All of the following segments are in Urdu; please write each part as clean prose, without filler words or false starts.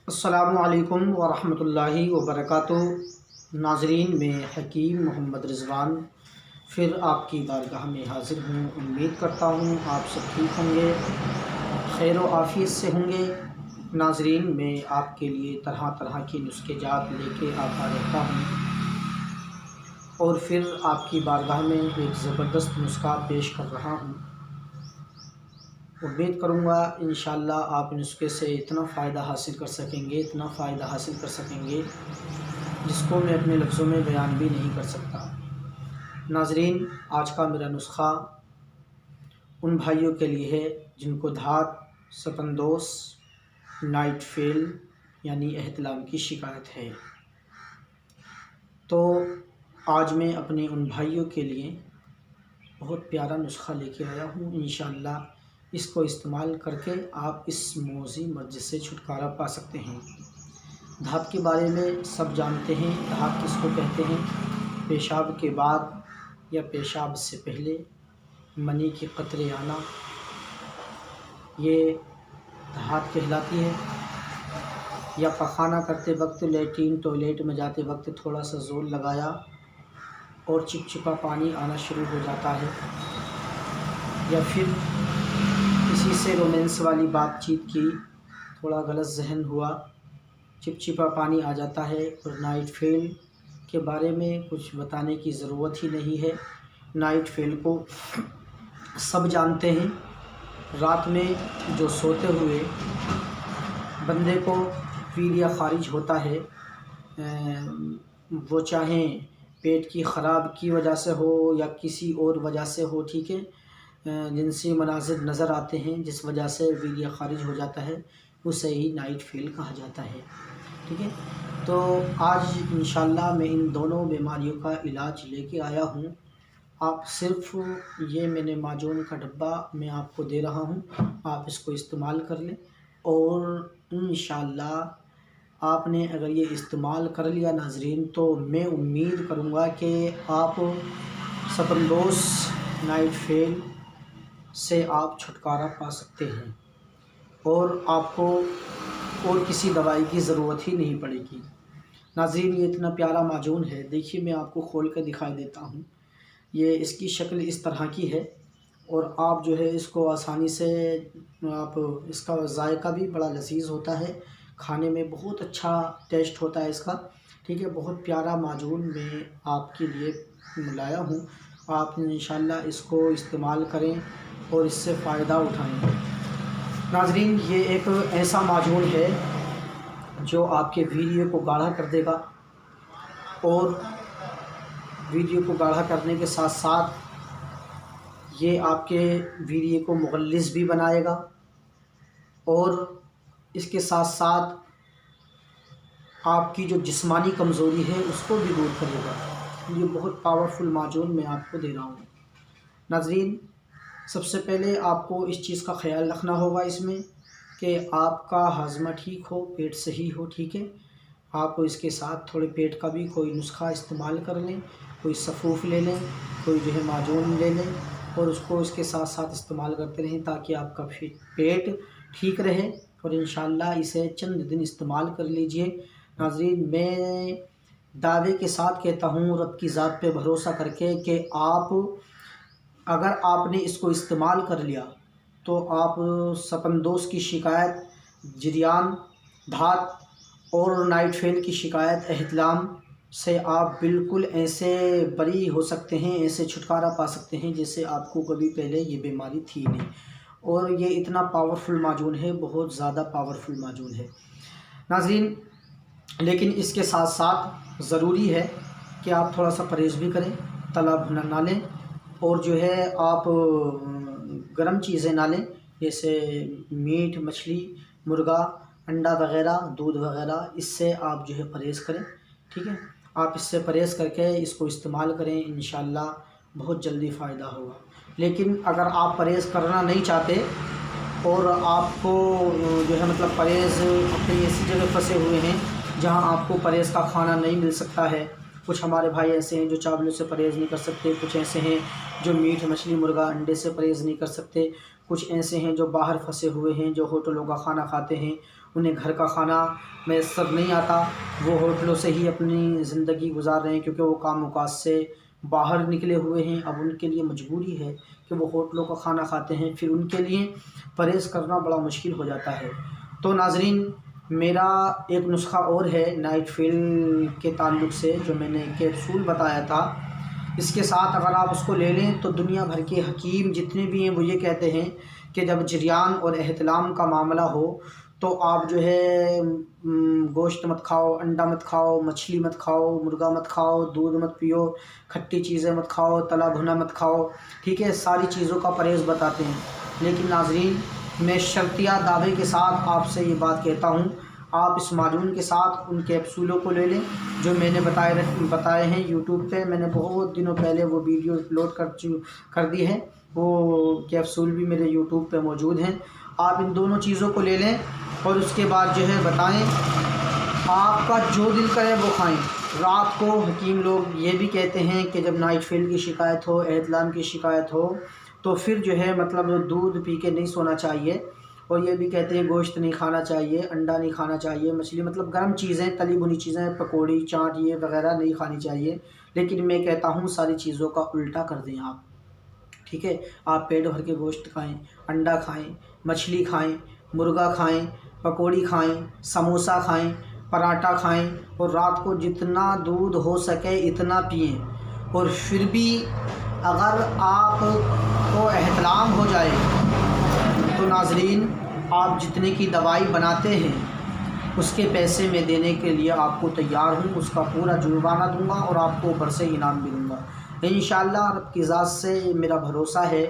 السلام علیکم ورحمۃ اللہ وبرکاتہ۔ ناظرین، میں حکیم محمد رضوان پھر آپ کی بارگاہ میں حاضر ہوں۔ امید کرتا ہوں آپ سب ٹھیک ہوں گے، خیر و عافیت سے ہوں گے۔ ناظرین، میں آپ کے لیے طرح طرح کے نسخے جات لے کے آتا رہتا ہوں اور پھر آپ کی بارگاہ میں ایک زبردست نسخہ پیش کر رہا ہوں۔ امید کروں گا انشاءاللہ آپ نسخے سے اتنا فائدہ حاصل کر سکیں گے، اتنا فائدہ حاصل کر سکیں گے جس کو میں اپنے لفظوں میں بیان بھی نہیں کر سکتا۔ ناظرین، آج کا میرا نسخہ ان بھائیوں کے لیے ہے جن کو دھات، سپندوس، نائٹ فیل یعنی احتلام کی شکایت ہے۔ تو آج میں اپنے ان بھائیوں کے لیے بہت پیارا نسخہ لے کے آیا ہوں۔ انشاءاللہ اس کو استعمال کر کے آپ اس موذی مرض سے چھٹکارا پا سکتے ہیں۔ دھات کے بارے میں سب جانتے ہیں۔ دھات کس کو کہتے ہیں؟ پیشاب کے بعد یا پیشاب سے پہلے منی کے قطرے آنا، یہ دھات کہلاتی ہے۔ یا پخانہ کرتے وقت، لیٹرین ٹوائلٹ میں جاتے وقت تھوڑا سا زور لگایا اور چپچپا پانی آنا شروع ہو جاتا ہے، یا پھر کسی سے رومانس والی بات چیت کی، تھوڑا غلط ذہن ہوا، چپچپا پانی آ جاتا ہے۔ اور نائٹ فیل کے بارے میں کچھ بتانے کی ضرورت ہی نہیں ہے۔ نائٹ فیل کو سب جانتے ہیں۔ رات میں جو سوتے ہوئے بندے کو ویریا خارج ہوتا ہے، وہ چاہیں پیٹ کی خراب کی وجہ سے ہو یا کسی اور وجہ سے ہو، ٹھیک ہے، جنسی مناظر نظر آتے ہیں جس وجہ سے ویریا خارج ہو جاتا ہے، اسے ہی نائٹ فیل کہا جاتا ہے، ٹھیک ہے۔ تو آج انشاءاللہ میں ان دونوں بیماریوں کا علاج لے کے آیا ہوں۔ آپ صرف یہ میں نے معجون کا ڈبہ میں آپ کو دے رہا ہوں، آپ اس کو استعمال کر لیں، اور انشاءاللہ آپ نے اگر یہ استعمال کر لیا ناظرین، تو میں امید کروں گا کہ آپ سپندوس، نائٹ فیل سے آپ چھٹکارا پا سکتے ہیں اور آپ کو اور کسی دوائی کی ضرورت ہی نہیں پڑے گی۔ ناظرین، یہ اتنا پیارا معجون ہے، دیکھیے میں آپ کو کھول کے دکھائی دیتا ہوں۔ یہ اس کی شکل اس طرح کی ہے، اور آپ جو ہے اس کو آسانی سے آپ، اس کا ذائقہ بھی بڑا لذیذ ہوتا ہے، کھانے میں بہت اچھا ٹیسٹ ہوتا ہے اس کا، ٹھیک ہے۔ بہت پیارا معجون میں آپ کے لیے لایا ہوں، آپ انشاءاللہ اس کو استعمال کریں اور اس سے فائدہ اٹھائیں۔ ناظرین، یہ ایک ایسا معجون ہے جو آپ کے ویریو کو گاڑھا کر دے گا، اور ویریو کو گاڑھا کرنے کے ساتھ ساتھ یہ آپ کے ویریو کو مغلظ بھی بنائے گا، اور اس کے ساتھ ساتھ آپ کی جو جسمانی کمزوری ہے اس کو بھی دور کرے گا۔ یہ بہت پاورفل معجون میں آپ کو دے رہا ہوں۔ ناظرین، سب سے پہلے آپ کو اس چیز کا خیال رکھنا ہوگا اس میں کہ آپ کا ہاضمہ ٹھیک ہو، پیٹ صحیح ہو، ٹھیک ہے۔ آپ اس کے ساتھ تھوڑے پیٹ کا بھی کوئی نسخہ استعمال کر لیں، کوئی سفوف لے لیں، کوئی جو ہے معجون لے لیں، اور اس کو اس کے ساتھ ساتھ استعمال کرتے رہیں تاکہ آپ کا پیٹ ٹھیک رہے، اور انشاءاللہ اسے چند دن استعمال کر لیجئے۔ ناظرین، میں دعوے کے ساتھ کہتا ہوں رب کی ذات پہ بھروسہ کر کے کہ اگر آپ نے اس کو استعمال کر لیا تو آپ سپندوس کی شکایت، جریان، دھات اور نائٹ فیل کی شکایت، احتلام سے آپ بالکل ایسے بری ہو سکتے ہیں، ایسے چھٹکارا پا سکتے ہیں جیسے آپ کو کبھی پہلے یہ بیماری تھی نہیں۔ اور یہ اتنا پاورفل معجون ہے، بہت زیادہ پاورفل معجون ہے ناظرین۔ لیکن اس کے ساتھ ساتھ ضروری ہے کہ آپ تھوڑا سا پرہیز بھی کریں، تلا بھنا نہ لیں، اور جو ہے آپ گرم چیزیں نہ لیں، جیسے میٹ، مچھلی، مرغا، انڈا وغیرہ، دودھ وغیرہ، اس سے آپ جو ہے پرہیز کریں، ٹھیک ہے۔ آپ اس سے پرہیز کر کے اس کو استعمال کریں، انشاءاللہ بہت جلدی فائدہ ہوگا۔ لیکن اگر آپ پرہیز کرنا نہیں چاہتے اور آپ کو جو ہے مطلب پرہیز اپنی ایسی جگہ پھنسے ہوئے ہیں جہاں آپ کو پرہیز کا کھانا نہیں مل سکتا ہے، کچھ ہمارے بھائی ایسے ہیں جو چاولوں سے پرہیز نہیں کر سکتے، کچھ ایسے ہیں جو میٹ، مچھلی، مرغا، انڈے سے پرہیز نہیں کر سکتے، کچھ ایسے ہیں جو باہر پھنسے ہوئے ہیں جو ہوٹلوں کا کھانا کھاتے ہیں انہیں گھر کا کھانا میسر نہیں آتا، وہ ہوٹلوں سے ہی اپنی زندگی گزار رہے ہیں، کیونکہ وہ کام کاج سے باہر نکلے ہوئے ہیں۔ اب ان کے لیے مجبوری ہے کہ وہ ہوٹلوں کا کھانا کھاتے ہیں، پھر ان کے لیے پرہیز کرنا بڑا مشکل ہو جاتا ہے۔ تو ناظرین، میرا ایک نسخہ اور ہے نائٹ فیل کے تعلق سے، جو میں نے کیپسول بتایا تھا۔ اس کے ساتھ اگر آپ اس کو لے لیں تو دنیا بھر کے حکیم جتنے بھی ہیں وہ یہ کہتے ہیں کہ جب جریان اور احتلام کا معاملہ ہو تو آپ جو ہے گوشت مت کھاؤ، انڈا مت کھاؤ، مچھلی مت کھاؤ، مرغا مت کھاؤ، دودھ مت پیو، کھٹی چیزیں مت کھاؤ، تلا بھنا مت کھاؤ، ٹھیک ہے، ساری چیزوں کا پرہیز بتاتے ہیں۔ لیکن ناظرین، میں شرطیہ دعوے کے ساتھ آپ سے یہ بات کہتا ہوں، آپ اس معجون کے ساتھ ان کیپسولوں کو لے لیں جو میں نے بتائے ہیں یوٹیوب پہ۔ میں نے بہت دنوں پہلے وہ ویڈیو اپلوڈ کر دی ہے، وہ کیپسول بھی میرے یوٹیوب پہ موجود ہیں۔ آپ ان دونوں چیزوں کو لے لیں اور اس کے بعد جو ہے بتائیں، آپ کا جو دل کرے وہ کھائیں۔ رات کو حکیم لوگ یہ بھی کہتے ہیں کہ جب نائٹ فیل کی شکایت ہو، احتلام کی شکایت ہو، تو پھر جو ہے مطلب دودھ پی کے نہیں سونا چاہیے، اور یہ بھی کہتے ہیں گوشت نہیں کھانا چاہیے، انڈا نہیں کھانا چاہیے، مچھلی مطلب گرم چیزیں، تلی بھنی چیزیں، پکوڑی، چاٹ یہ وغیرہ نہیں کھانی چاہیے۔ لیکن میں کہتا ہوں ساری چیزوں کا الٹا کر دیں آپ، ٹھیک ہے، آپ پیٹ بھر کے گوشت کھائیں، انڈا کھائیں، مچھلی کھائیں، مرغا کھائیں، پکوڑی کھائیں، سموسہ کھائیں، پراٹھا کھائیں، اور رات کو جتنا دودھ ہو سکے اتنا پئیں۔ اور پھر بھی اگر آپ کو احتلام ہو جائے تو ناظرین، آپ جتنے کی دوائی بناتے ہیں اس کے پیسے میں دینے کے لیے آپ کو تیار ہوں، اس کا پورا جرمانہ دوں گا اور آپ کو اوپر سے انعام بھی دوں گا انشاءاللہ۔ رب کی ذات سے میرا بھروسہ ہے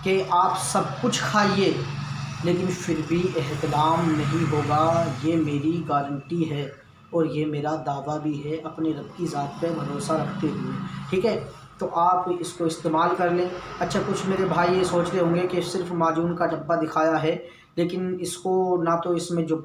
کہ آپ سب کچھ کھائیے لیکن پھر بھی احتلام نہیں ہوگا، یہ میری گارنٹی ہے اور یہ میرا دعویٰ بھی ہے اپنے رب کی ذات پہ بھروسہ رکھتے ہوئے، ٹھیک ہے۔ تو آپ اس کو استعمال کر لیں۔ اچھا، کچھ میرے بھائی یہ سوچ رہے ہوں گے کہ صرف معجون کا ڈبہ دکھایا ہے، لیکن اس کو نہ تو اس میں جو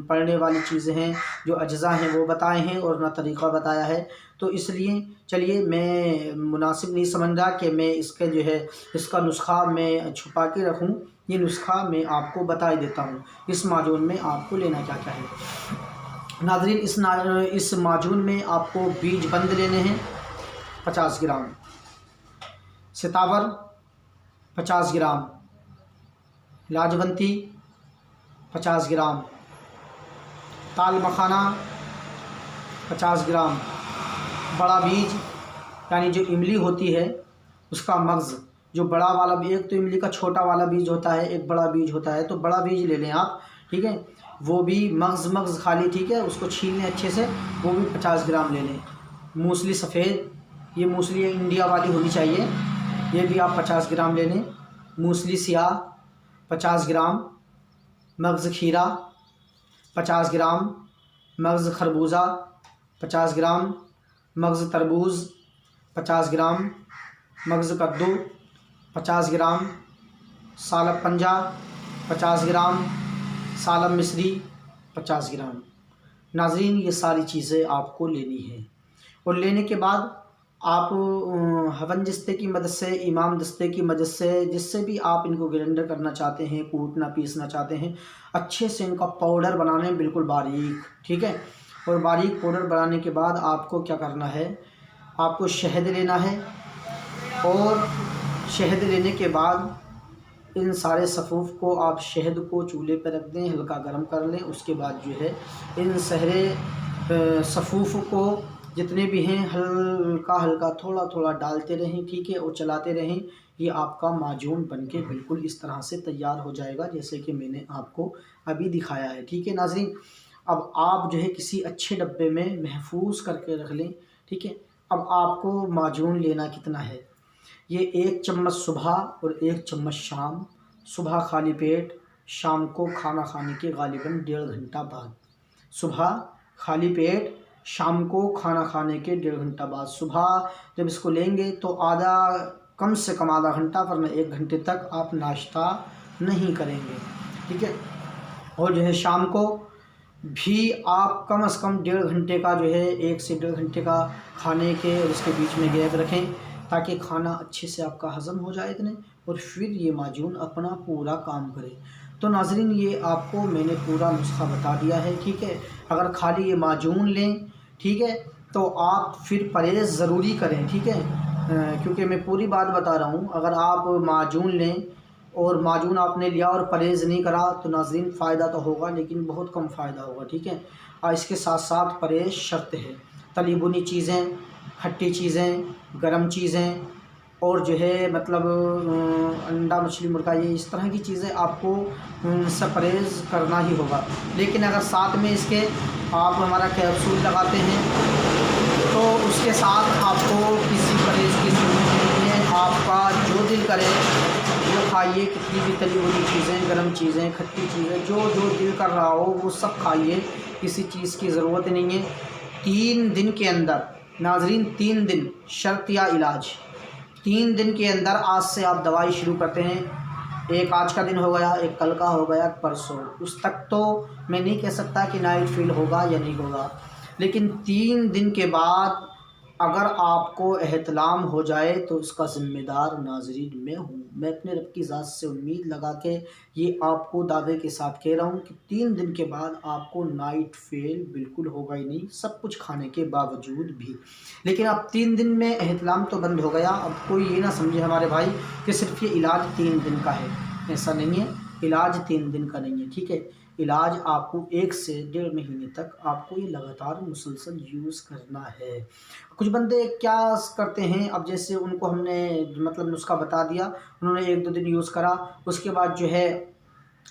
پڑھنے والی چیزیں ہیں، جو اجزاء ہیں وہ بتائے ہیں، اور نہ طریقہ بتایا ہے۔ تو اس لیے چلیے، میں مناسب نہیں سمجھ رہا کہ میں اس کے جو ہے اس کا نسخہ میں چھپا کے رکھوں۔ یہ نسخہ میں آپ کو بتا دیتا ہوں، اس معجون میں آپ کو لینا کیا کیا ہے۔ ناظرین، اس معجون میں آپ کو بیج بند لینے ہیں 50 گرام، ستاور 50 گرام، لاجونتی 50 گرام، تال مکھانا 50 گرام، بڑا بیج یعنی جو املی ہوتی ہے اس کا مغز، جو بڑا والا بھی، ایک تو املی کا چھوٹا والا بیج ہوتا ہے، ایک بڑا بیج ہوتا ہے، تو بڑا بیج لے لیں آپ، ٹھیک ہے، وہ بھی مغز خالی، ٹھیک ہے، اس کو چھیل لیں اچھے سے، وہ بھی 50 گرام لے لیں۔ موسلی سفید، یہ موسلی انڈیا والی ہونی چاہیے، یہ بھی آپ 50 گرام لے لیں۔ موسلی سیاہ 50 گرام، مغز کھیرا 50 گرام، مغز خربوزہ 50 گرام، مغز تربوز 50 گرام، مغز کدو 50 گرام، سالب پنجہ 50 گرام، سالب مصری 50 گرام۔ ناظرین، یہ ساری چیزیں آپ کو لینی ہیں، اور لینے کے بعد آپ ہون دستے کی مدد سے، امام دستے کی مدد سے، جس سے بھی آپ ان کو گرینڈر کرنا چاہتے ہیں، کوٹنا پیسنا چاہتے ہیں، اچھے سے ان کا پاؤڈر بنانے بالکل باریک، ٹھیک ہے۔ اور باریک پاؤڈر بنانے کے بعد آپ کو کیا کرنا ہے، آپ کو شہد لینا ہے، اور شہد لینے کے بعد ان سارے صفوف کو آپ شہد کو چولہے پہ رکھ دیں، ہلکا گرم کر لیں، اس کے بعد جو ہے ان سارے صفوف کو جتنے بھی ہیں ہلکا تھوڑا تھوڑا ڈالتے رہیں، ٹھیک ہے، اور چلاتے رہیں۔ یہ آپ کا معجون بن کے بالکل اس طرح سے تیار ہو جائے گا جیسے کہ میں نے آپ کو ابھی دکھایا ہے، ٹھیک ہے ناظرین۔ اب آپ جو ہے کسی اچھے ڈبے میں محفوظ کر کے رکھ لیں، ٹھیک ہے۔ اب آپ کو معجون لینا کتنا ہے، یہ 1 چمچ صبح اور 1 چمچ شام، صبح خالی پیٹ، شام کو کھانا کھانے کے غالباً 1.5 گھنٹہ بعد، صبح خالی پیٹ، شام کو کھانا کھانے کے 1.5 گھنٹہ بعد۔ صبح جب اس کو لیں گے تو کم سے کم آدھا گھنٹہ ورنہ 1 گھنٹے تک آپ ناشتہ نہیں کریں گے، ٹھیک ہے۔ اور جو ہے شام کو بھی آپ کم از کم 1.5 گھنٹے کا جو ہے 1 سے 1.5 گھنٹے کا کھانے کے اور اس کے بیچ میں گیپ رکھیں تاکہ کھانا اچھے سے آپ کا ہضم ہو جائے اتنے، اور پھر یہ معجون اپنا پورا کام کرے۔ تو ناظرین یہ آپ کو میں نے پورا نسخہ بتا دیا ہے، ٹھیک ہے۔ اگر خالی یہ معجون لیں، ٹھیک ہے، تو آپ پھر پرہیز ضروری کریں، ٹھیک ہے، کیونکہ میں پوری بات بتا رہا ہوں۔ اگر آپ معجون لیں اور معجون آپ نے لیا اور پرہیز نہیں کرا تو ناظرین فائدہ تو ہوگا لیکن بہت کم فائدہ ہوگا، ٹھیک ہے۔ اور اس کے ساتھ ساتھ پرہیز شرط ہے۔ تلی بھنی چیزیں، کھٹی چیزیں، گرم چیزیں اور جو ہے مطلب انڈا مچھلی مرغا، یہ اس طرح کی چیزیں آپ کو سے پرہیز کرنا ہی ہوگا۔ لیکن اگر ساتھ میں اس کے آپ ہمارا کیپسول لگاتے ہیں تو اس کے ساتھ آپ کو کسی پرہیز کی ضرورت نہیں ہے۔ آپ کا جو دل کرے وہ کھائیے، کتنی بھی تلی ہوئی چیزیں، گرم چیزیں، کھٹی چیزیں، جو دل کر رہا ہو وہ سب کھائیے، کسی چیز کی ضرورت نہیں ہے۔ 3 دن کے اندر ناظرین، 3 دن شرط یا علاج، 3 دن کے اندر آج سے آپ دوائی شروع کرتے ہیں، ایک آج کا دن ہو گیا، ایک کل کا ہو گیا، پرسوں، اس تک تو میں نہیں کہہ سکتا کہ نائٹ فیل ہوگا یا نہیں ہوگا، لیکن 3 دن کے بعد اگر آپ کو احتلام ہو جائے تو اس کا ذمہ دار ناظرین میں ہوں۔ میں اپنے رب کی ذات سے امید لگا کے یہ آپ کو دعوے کے ساتھ کہہ رہا ہوں کہ 3 دن کے بعد آپ کو نائٹ فیل بالکل ہوگا ہی نہیں، سب کچھ کھانے کے باوجود بھی۔ لیکن اب 3 دن میں احتلام تو بند ہو گیا، اب کوئی یہ نہ سمجھے ہمارے بھائی کہ صرف یہ علاج 3 دن کا ہے، ایسا نہیں ہے، علاج 3 دن کا نہیں ہے، ٹھیک ہے۔ علاج آپ کو 1 سے 1.5 مہینے تک آپ کو یہ لگاتار مسلسل یوز کرنا ہے۔ کچھ بندے کیا کرتے ہیں، اب جیسے ان کو ہم نے مطلب نسخہ بتا دیا، انہوں نے 1-2 دن یوز کرا، اس کے بعد جو ہے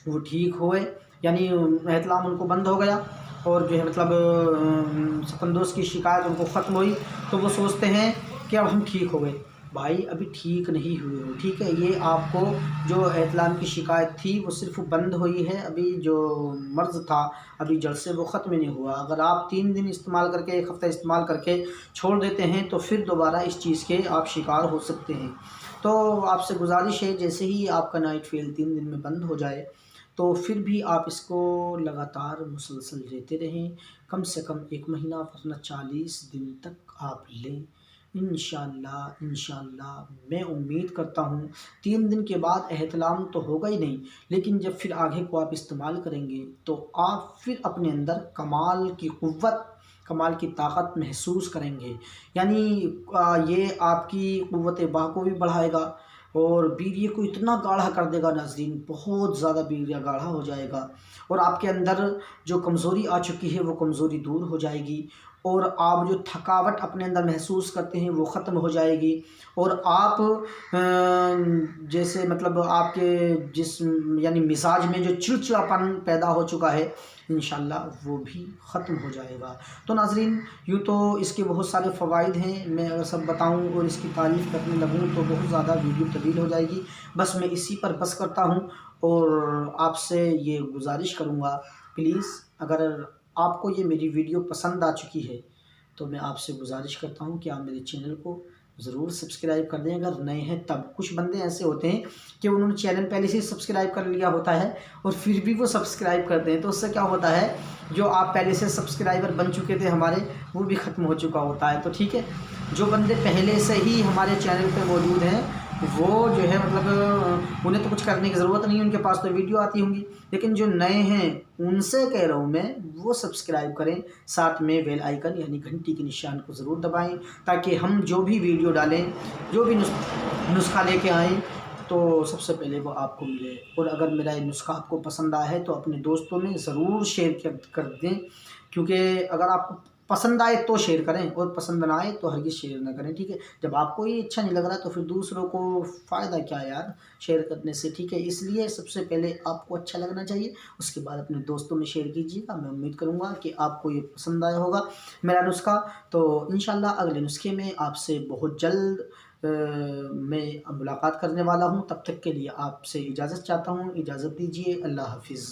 وہ ٹھیک ہوئے، یعنی احتلام ان کو بند ہو گیا اور جو ہے مطلب سپندوز کی شکایت ان کو ختم ہوئی، تو وہ سوچتے ہیں کہ اب ہم ٹھیک ہو گئے۔ بھائی ابھی ٹھیک نہیں ہوئے ہو، ٹھیک ہے۔ یہ آپ کو جو احتلام کی شکایت تھی وہ صرف بند ہوئی ہے، ابھی جو مرض تھا ابھی جڑ سے وہ ختم نہیں ہوا۔ اگر آپ 3 دن استعمال کر کے، 1 ہفتہ استعمال کر کے چھوڑ دیتے ہیں تو پھر دوبارہ اس چیز کے آپ شکار ہو سکتے ہیں۔ تو آپ سے گزارش ہے، جیسے ہی آپ کا نائٹ فیل 3 دن میں بند ہو جائے تو پھر بھی آپ اس کو لگاتار مسلسل لیتے رہیں، کم سے کم 1 مہینہ ورنہ 40 دن تک آپ لیں، انشاءاللہ میں امید کرتا ہوں 3 دن کے بعد احتلام تو ہوگا ہی نہیں، لیکن جب پھر آگے کو آپ استعمال کریں گے تو آپ پھر اپنے اندر کمال کی قوت، کمال کی طاقت محسوس کریں گے، یعنی یہ آپ کی قوت باہ کو بھی بڑھائے گا اور بیریے کو اتنا گاڑھا کر دے گا ناظرین، بہت زیادہ بیریہ گاڑھا ہو جائے گا اور آپ کے اندر جو کمزوری آ چکی ہے وہ کمزوری دور ہو جائے گی اور آپ جو تھکاوٹ اپنے اندر محسوس کرتے ہیں وہ ختم ہو جائے گی اور آپ جیسے مطلب آپ کے جسم یعنی مزاج میں جو چڑچڑاپن پیدا ہو چکا ہے انشاءاللہ وہ بھی ختم ہو جائے گا۔ تو ناظرین یوں تو اس کے بہت سارے فوائد ہیں، میں اگر سب بتاؤں اور اس کی تعریف کرنے لگوں تو بہت زیادہ ویڈیو طویل ہو جائے گی، بس میں اسی پر بس کرتا ہوں اور آپ سے یہ گزارش کروں گا، پلیز اگر آپ کو یہ میری ویڈیو پسند آ چکی ہے تو میں آپ سے گزارش کرتا ہوں کہ آپ میرے چینل کو ضرور سبسکرائب کر دیں اگر نئے ہیں تب۔ کچھ بندے ایسے ہوتے ہیں کہ انہوں نے چینل پہلے سے سبسکرائب کر لیا ہوتا ہے اور پھر بھی وہ سبسکرائب کرتے ہیں، تو اس سے کیا ہوتا ہے جو آپ پہلے سے سبسکرائبر بن چکے تھے ہمارے وہ بھی ختم ہو چکا ہوتا ہے۔ تو ٹھیک ہے، جو بندے پہلے سے ہی ہمارے چینل پہ موجود ہیں وہ جو ہے مطلب انہیں تو کچھ کرنے کی ضرورت نہیں، ان کے پاس تو ویڈیو آتی ہوں گی، لیکن جو نئے ہیں ان سے کہہ رہا ہوں میں وہ سبسکرائب کریں، ساتھ میں بیل آئیکن یعنی گھنٹی کے نشان کو ضرور دبائیں تاکہ ہم جو بھی ویڈیو ڈالیں، جو بھی نسخہ لے کے آئیں تو سب سے پہلے وہ آپ کو ملے۔ اور اگر میرا یہ نسخہ آپ کو پسند آیا ہے تو اپنے دوستوں میں ضرور شیئر کر دیں، کیونکہ اگر آپ کو پسند آئے تو شیئر کریں اور پسند نہ آئے تو ہرگز شیئر نہ کریں، ٹھیک ہے۔ جب آپ کو یہ اچھا نہیں لگ رہا تو پھر دوسروں کو فائدہ کیا یار شیئر کرنے سے، ٹھیک ہے۔ اس لیے سب سے پہلے آپ کو اچھا لگنا چاہیے، اس کے بعد اپنے دوستوں میں شیئر کیجیے گا۔ میں امید کروں گا کہ آپ کو یہ پسند آیا ہوگا میرا نسخہ، تو انشاءاللہ اگلے نسخے میں آپ سے بہت جلد میں ملاقات کرنے والا ہوں۔ تب تک کے لیے آپ سے اجازت چاہتا ہوں، اجازت دیجیے، اللہ حافظ۔